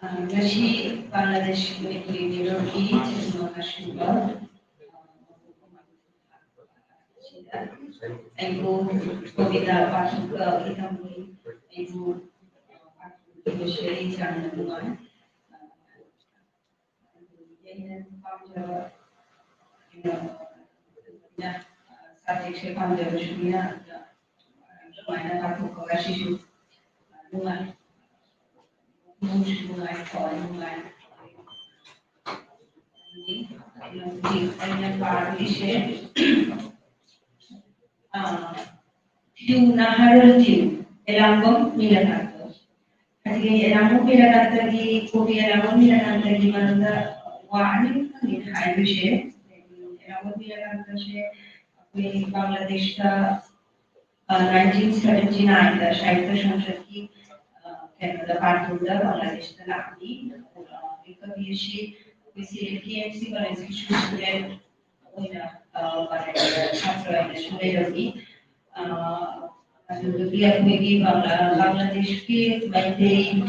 ngasi Bangladesh Manipuri Nirogi Chesmakashuba Ibu Kobita Pasuka Itamui Ibu Ibu Sheri Chana Duman Yain Pamjava Subject She Pamjava Shubina Mana Pasuka Kashishu Duman Mulai Koi Mulai Hanya Party She Tiu Naharul Tiu Elambam Milanato Hati Elamu Milanata di Kopi Elamu Milanata di Manda Wani Ni Hai Bishe Elamu Milanata She अपने बांग्लादेश का 1979 का साहित्य संसद की Canada partner Bangladesh का नामी कभी ऐसी किसी PMC का रेजिस्ट्रेशन स्टूडेंट उन्हें छात्र स्टूडेंट होगी dia pergi Bangladesh ke maintain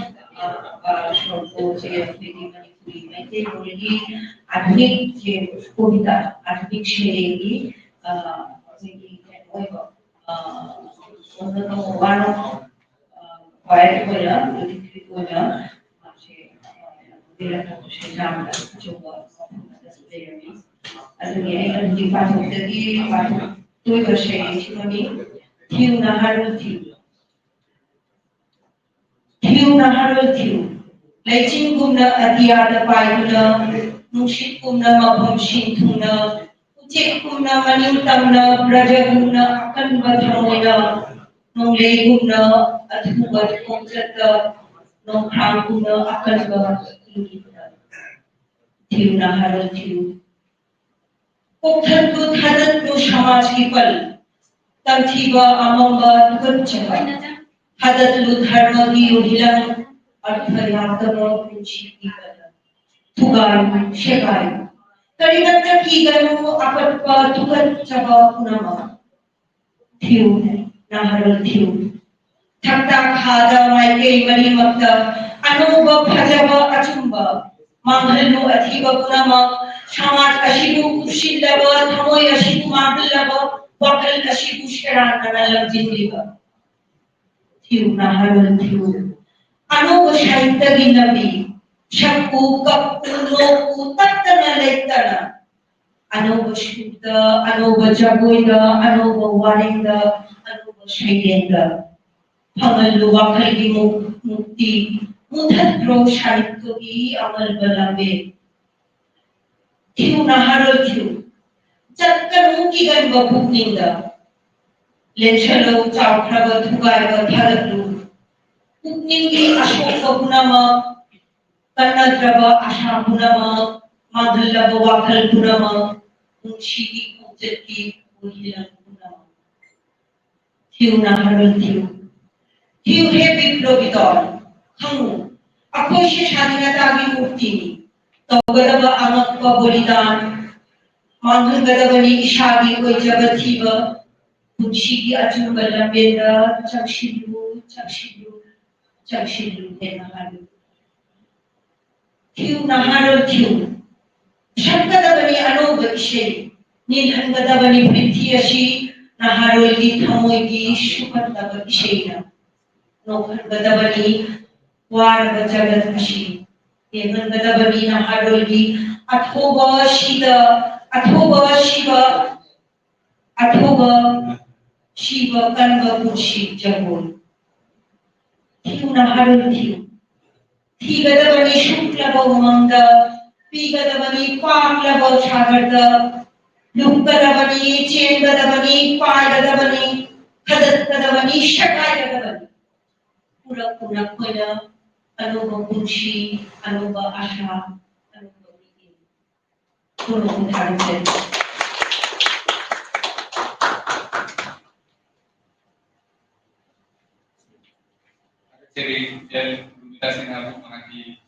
shortco je pergi Manipuri maintain boleh आधुनिक जे कविता आधुनिक शैली pergi apa untuk orang baik boleh jadi boleh macam dia nak senang coba ada yang di pasal tadi pasal tu bersyai cuma ni Tiu Naharul Tiu Tiu Naharul Tiu Lecin guna atiada paiduna Nushit guna mabham shintuna Ucik guna maniutamna Braja guna akan badhamoina Nongle guna adhu badhomjata Nongkhang guna akan badhomjata Tiu Naharul Tiu Kokthatu thadatu samaj ki pal Tantiba amamba tukacapa Hadatlu dharma di uhilang Arthayatama kunci ikata Tugai shekai Kaligata ki galu apatpa tukacapa punama Tiu Naharul Tiu Thakta khada maike mari makta Anuba bhajaba achumba Manghalu athiba punama Samaj ashibu kushillaba Thamoy ashibu mahallaba Bakal ashibu sheran analab jindliba Tiu Naharul Tiu Ano sahitya ginabi Shakku kappu noku tattana lettana Ano shudda Ano jagoida Ano warinda Ano shayenda Pangallu wakalgi mukti Mudhatro sahitya gi amal balambe Tiu Naharul Tiu Jakkan mukigan babukninda Lenchalo chawkraba thugarba thalatlu Pukningi ashoka punama Kannadraba asha punama Madhallaba wakal punama Unshigi kujati uhilan punama Tiu Naharul Tiu Tiu he biplobidor Hangu Akoy she স্বাধীনতা agi murtini Tawgadaba amakpa bolidan Manghal gadabani ishagi koi jagathiba Unshigi ajun balambenda Chakshidu Chakshidu he Naharul Tiu Naharul Tiu Shankadabani anoba ishe Nilhangadabani prithiyashi Naharul gi thamoy gi shukadaba isheina Nokhangadabani warga jagat ashi Nilhangadabani Naharul gi Athoba Shiva kanva kunshi jagol Tiu Naharul Tiu Tigadabani shuklaba umangda Pigadabani paklaba chagarda Lukgadabani chengadabani paigadabani Kadatgadabani shakaigadabani Pura koina Anuba kunshi Anuba asha Anuba bigin Pura kunharin Jadi, dia kasih nama mengaji